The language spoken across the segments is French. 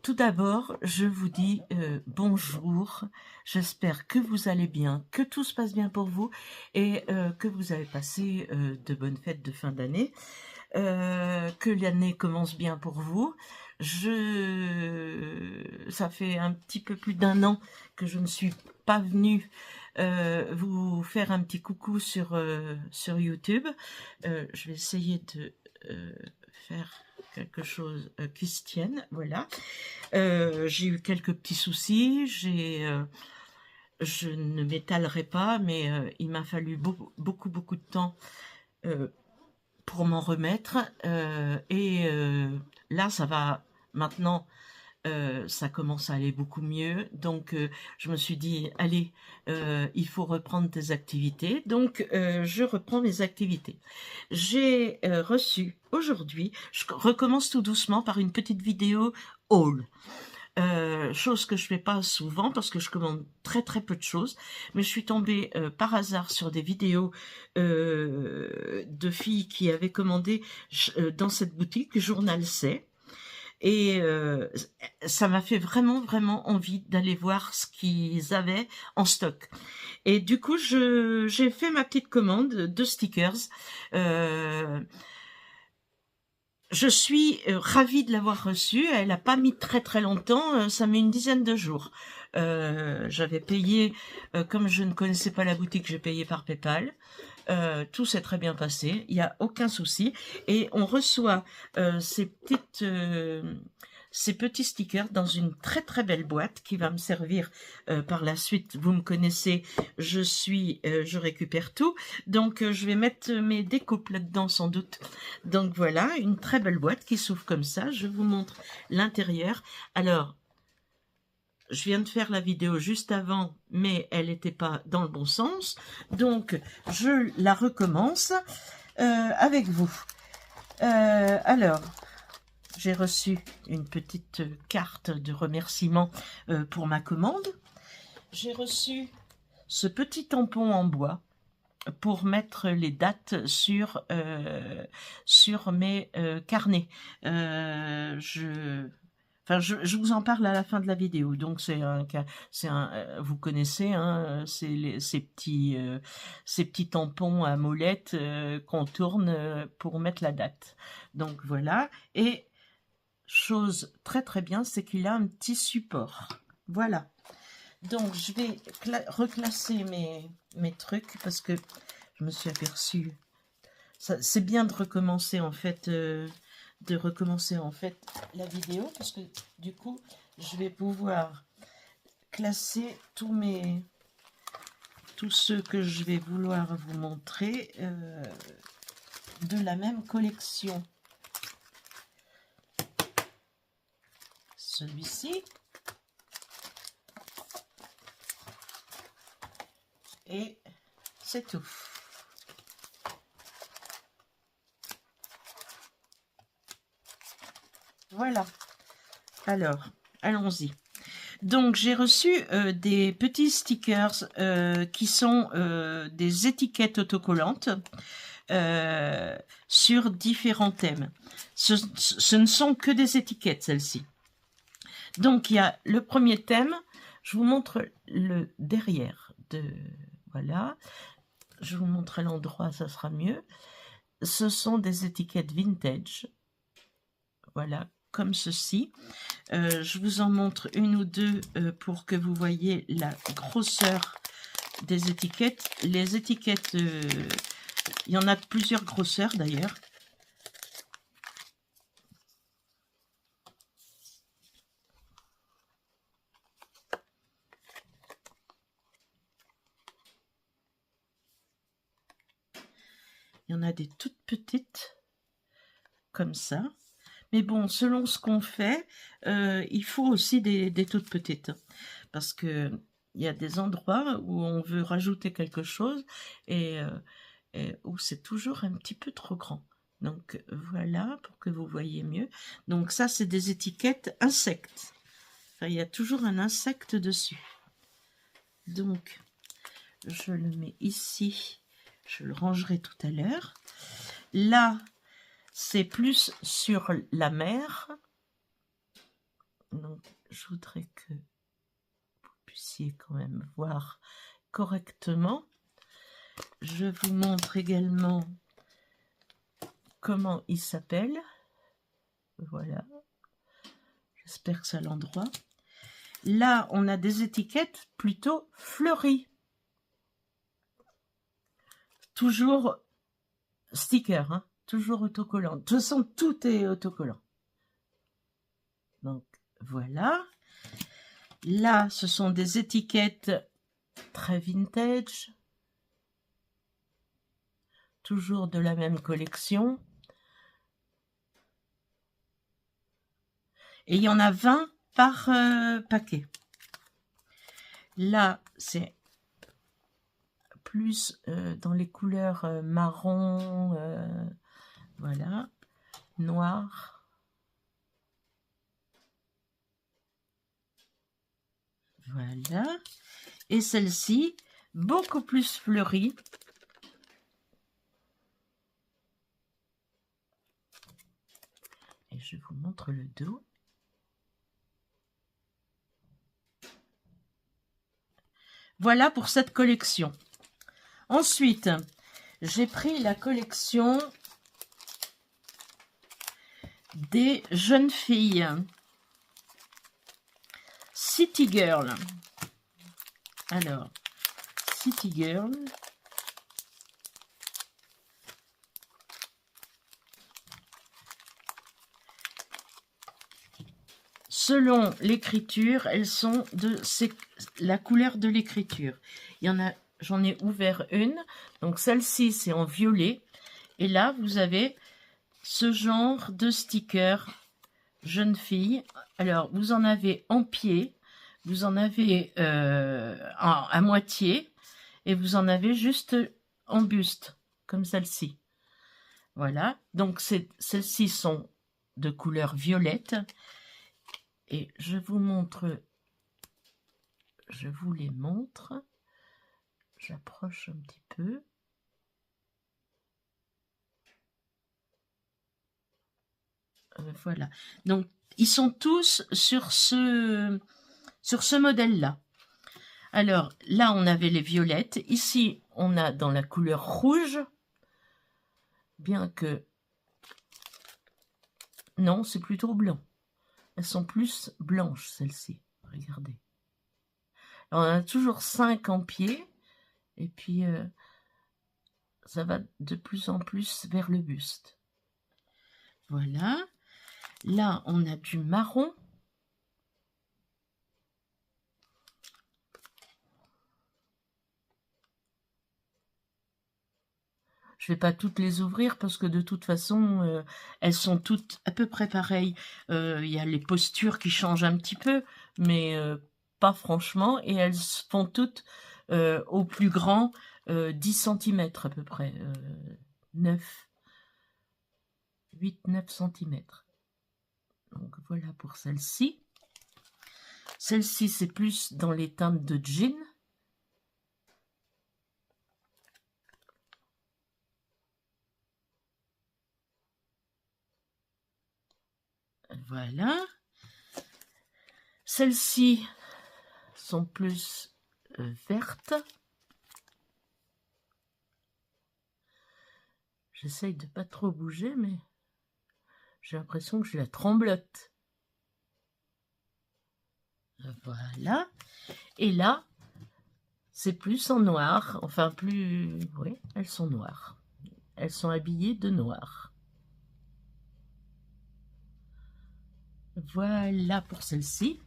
Tout d'abord, je vous dis bonjour. J'espère que vous allez bien, que tout se passe bien pour vous et que vous avez passé de bonnes fêtes de fin d'année, que l'année commence bien pour vous. Ça fait un petit peu plus d'un an que je ne suis pas venue vous faire un petit coucou sur YouTube. Je vais essayer de faire quelque chose qui se tienne, voilà. J'ai eu quelques petits soucis, je ne m'étalerai pas, mais il m'a fallu beaucoup de temps pour m'en remettre. Là, ça va maintenant. Ça commence à aller beaucoup mieux, donc je me suis dit, allez, il faut reprendre tes activités, donc je reprends mes activités. J'ai reçu aujourd'hui, je recommence tout doucement par une petite vidéo haul. Chose que je fais pas souvent parce que je commande très peu de choses, mais je suis tombée par hasard sur des vidéos de filles qui avaient commandé dans cette boutique Journal C. Et ça m'a fait vraiment envie d'aller voir ce qu'ils avaient en stock. Et du coup, j'ai fait ma petite commande de stickers. Je suis ravie de l'avoir reçue. Elle n'a pas mis très longtemps. Ça met une dizaine de jours. J'avais payé, comme je ne connaissais pas la boutique, j'ai payé par PayPal. Tout s'est très bien passé, il n'y a aucun souci. Et on reçoit ces petits stickers dans une très belle boîte qui va me servir par la suite. Vous me connaissez, je récupère tout. Donc je vais mettre mes découpes là-dedans sans doute. Donc voilà, une très belle boîte qui s'ouvre comme ça. Je vous montre l'intérieur. Alors, je viens de faire la vidéo juste avant, mais elle n'était pas dans le bon sens. Donc, je la recommence avec vous. Alors, j'ai reçu une petite carte de remerciement pour ma commande. J'ai reçu ce petit tampon en bois pour mettre les dates sur mes carnets. Je vous en parle à la fin de la vidéo. Donc vous connaissez, hein, ces petits tampons à molette qu'on tourne pour mettre la date. Donc voilà. Et chose très bien, c'est qu'il a un petit support. Voilà. Donc je vais reclasser mes trucs parce que je me suis aperçue. C'est bien de recommencer en fait. La vidéo parce que du coup je vais pouvoir classer tous ceux que je vais vouloir vous montrer de la même collection. Celui-ci et c'est tout. Voilà. Alors, allons-y. Donc, j'ai reçu des petits stickers qui sont des étiquettes autocollantes sur différents thèmes. Ce ne sont que des étiquettes, celles-ci. Donc, il y a le premier thème. Je vous montre le derrière. Voilà. Je vous montre l'endroit, ça sera mieux. Ce sont des étiquettes vintage. Voilà, comme ceci. Je vous en montre une ou deux pour que vous voyez la grosseur des étiquettes. Les étiquettes, il y en a de plusieurs grosseurs d'ailleurs. Il y en a des toutes petites, comme ça. Mais bon, selon ce qu'on fait, il faut aussi des toutes petites. Parce que il y a des endroits où on veut rajouter quelque chose et où c'est toujours un petit peu trop grand. Donc voilà, pour que vous voyez mieux. Donc ça, c'est des étiquettes insectes. Enfin, il y a toujours un insecte dessus. Donc, je le mets ici. Je le rangerai tout à l'heure. Là, c'est plus sur la mer. Donc, je voudrais que vous puissiez quand même voir correctement. Je vous montre également comment il s'appelle. Voilà. J'espère que c'est à l'endroit. Là, on a des étiquettes plutôt fleuries. Toujours sticker, hein, toujours autocollant. De toute façon, tout est autocollant. Donc, voilà. Là, ce sont des étiquettes très vintage. Toujours de la même collection. Et il y en a 20 par paquet. Là, c'est plus dans les couleurs marron, voilà, noir. Voilà. Et celle-ci, beaucoup plus fleurie. Et je vous montre le dos. Voilà pour cette collection. Ensuite, j'ai pris la collection des jeunes filles. City Girl. Alors, City Girl. Selon l'écriture, elles sont de la couleur de l'écriture. Il y en a, j'en ai ouvert une. Donc celle-ci, c'est en violet. Et là, vous avez ce genre de sticker jeune fille. Alors, vous en avez en pied, vous en avez à moitié, et vous en avez juste en buste, comme celle-ci. Voilà. Donc, celles-ci sont de couleur violette. Et je vous montre, je vous les montre. J'approche un petit peu. Voilà. Donc, ils sont tous sur ce modèle-là. Alors, là, on avait les violettes. Ici, on a dans la couleur rouge. Bien que... Non, c'est plutôt blanc. Elles sont plus blanches, celles-ci. Regardez. Alors, on a toujours 5 en pied. Et puis, ça va de plus en plus vers le buste. Voilà. Là, on a du marron. Je ne vais pas toutes les ouvrir parce que de toute façon, elles sont toutes à peu près pareilles. Il y a les postures qui changent un petit peu, mais pas franchement. Et elles font toutes au plus grand 10 cm à peu près. 8-9 cm. Donc voilà pour celle-ci. Celle-ci, c'est plus dans les teintes de jean. Voilà. Celles-ci sont plus vertes. J'essaye de pas trop bouger, mais j'ai l'impression que je la tremblote. Voilà. Et là, c'est plus en noir. Enfin, plus... Oui, elles sont noires. Elles sont habillées de noir. Voilà pour celle-ci.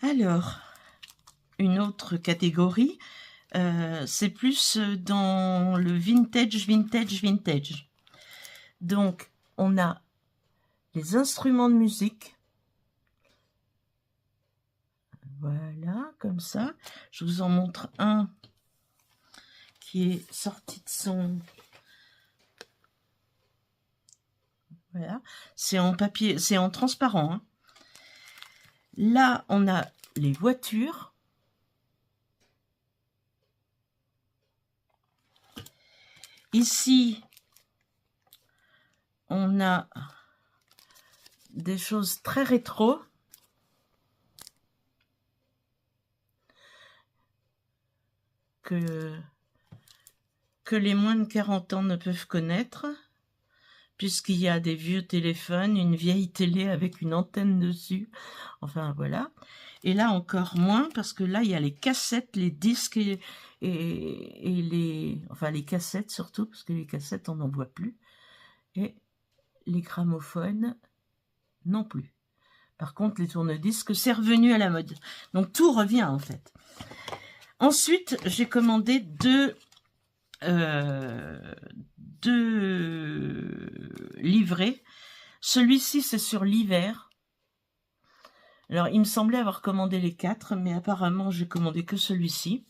Alors, une autre catégorie, c'est plus dans le vintage. Donc, on a les instruments de musique. Voilà, comme ça. Je vous en montre un qui est sorti de son... Voilà, c'est en papier, c'est en transparent. Hein. Là, on a les voitures. Ici, on a des choses très rétro. Que les moins de 40 ans ne peuvent connaître, puisqu'il y a des vieux téléphones, une vieille télé avec une antenne dessus, enfin voilà. Et là encore moins, parce que là il y a les cassettes, les disques et les... Enfin les cassettes surtout, parce que les cassettes on n'en voit plus. Et les gramophones non plus. Par contre les tourne-disques c'est revenu à la mode. Donc tout revient en fait. Ensuite j'ai commandé deux livrets. Celui-ci c'est sur l'hiver. Alors il me semblait avoir commandé les 4, mais apparemment j'ai commandé que celui-ci.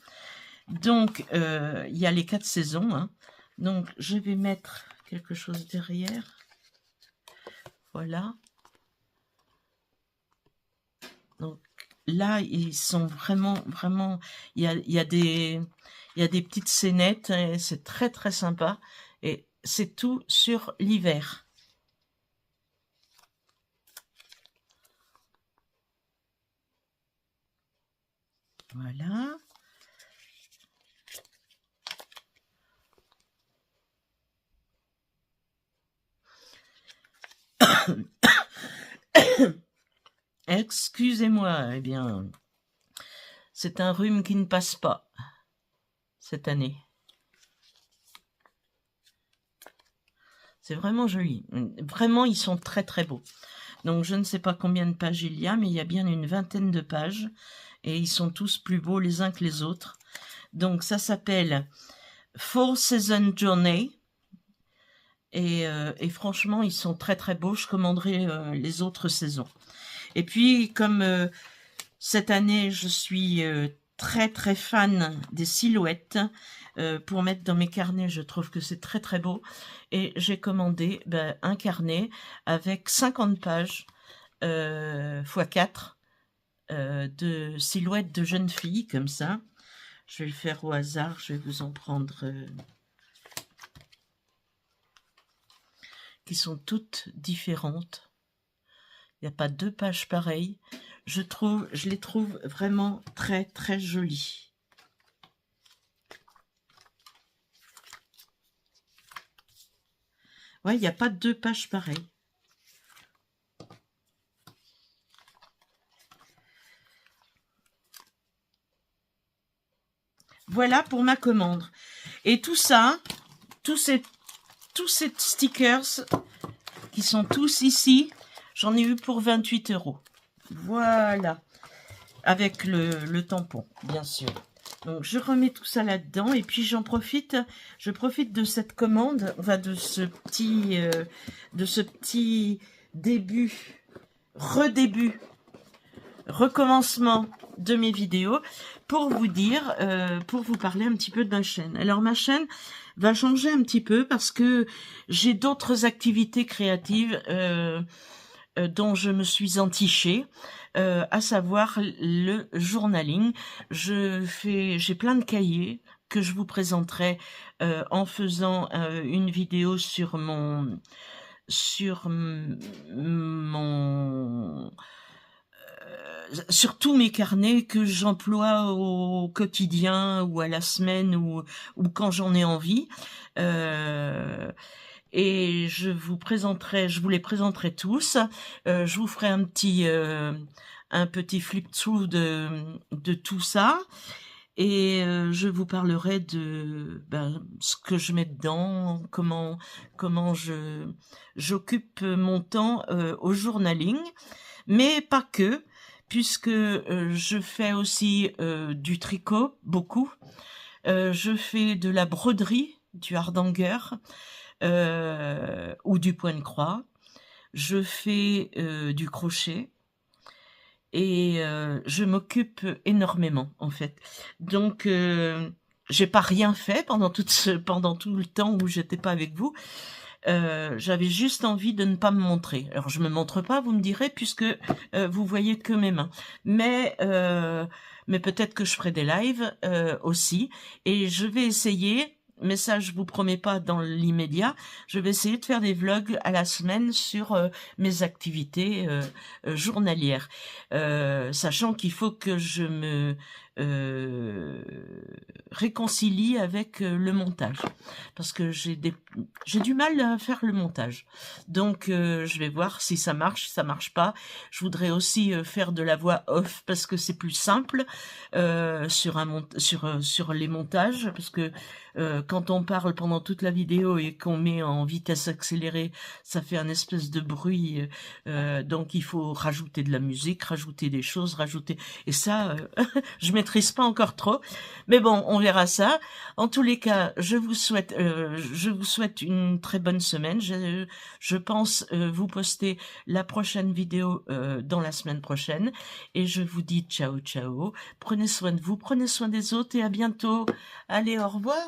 Donc il y a les 4 saisons, hein. Donc je vais mettre quelque chose derrière. Voilà. Donc là ils sont vraiment il y a des petites scénettes, hein, c'est très très sympa et c'est tout sur l'hiver. Voilà. Excusez-moi, eh bien, c'est un rhume qui ne passe pas cette année. C'est vraiment joli. Vraiment, ils sont très très beaux. Donc, je ne sais pas combien de pages il y a, mais il y a bien une vingtaine de pages. Et ils sont tous plus beaux les uns que les autres. Donc, ça s'appelle Four Season Journey. Et franchement, ils sont très très beaux. Je commanderai les autres saisons. Et puis, comme cette année, je suis très très fan des silhouettes. Pour mettre dans mes carnets, je trouve que c'est très très beau. Et j'ai commandé un carnet avec 50 pages x 4 de silhouettes de jeunes filles, comme ça. Je vais le faire au hasard, je vais vous en prendre... qui sont toutes différentes. Il n'y a pas 2 pages pareilles. Je les trouve vraiment très très jolies. Ouais, il n'y a pas 2 pages pareilles. Voilà pour ma commande. Et tout ça, tous ces stickers qui sont tous ici, j'en ai eu pour 28 €. Voilà. Avec le tampon, bien sûr. Donc, je remets tout ça là-dedans. Et puis, je profite de cette commande, enfin, de ce petit recommencement de mes vidéos pour vous dire, pour vous parler un petit peu de ma chaîne. Alors, ma chaîne va changer un petit peu parce que j'ai d'autres activités créatives dont je me suis entichée, à savoir le journaling. J'ai plein de cahiers que je vous présenterai en faisant une vidéo sur sur tous mes carnets que j'emploie au quotidien ou à la semaine ou quand j'en ai envie. Et je vous les présenterai tous. Je vous ferai un petit flip-through de tout ça. Et je vous parlerai de ce que je mets dedans, comment j'occupe mon temps au journaling. Mais pas que, puisque je fais aussi du tricot, beaucoup. Je fais de la broderie, du hardanger, ou du point de croix. Je fais du crochet. Et je m'occupe énormément, en fait. Donc, j'ai pas rien fait pendant tout le temps où j'étais pas avec vous. J'avais juste envie de ne pas me montrer. Alors, je me montre pas, vous me direz, puisque vous voyez que mes mains. Mais peut-être que je ferai des lives aussi. Et je vais essayer mais ça je vous promets pas dans l'immédiat, je vais essayer de faire des vlogs à la semaine sur mes activités journalières, sachant qu'il faut que je me réconcilie avec le montage, parce que j'ai du mal à faire le montage, donc je vais voir si ça marche pas. Je voudrais aussi faire de la voix off parce que c'est plus simple sur les montages, parce que quand on parle pendant toute la vidéo et qu'on met en vitesse accélérée, ça fait un espèce de bruit, donc il faut rajouter de la musique, rajouter des choses, et ça je maîtrise pas encore trop, mais bon, on verra ça. En tous les cas, je vous souhaite une très bonne semaine. Je pense vous poster la prochaine vidéo dans la semaine prochaine, et je vous dis ciao ciao, prenez soin de vous, prenez soin des autres, et à bientôt. Allez, au revoir.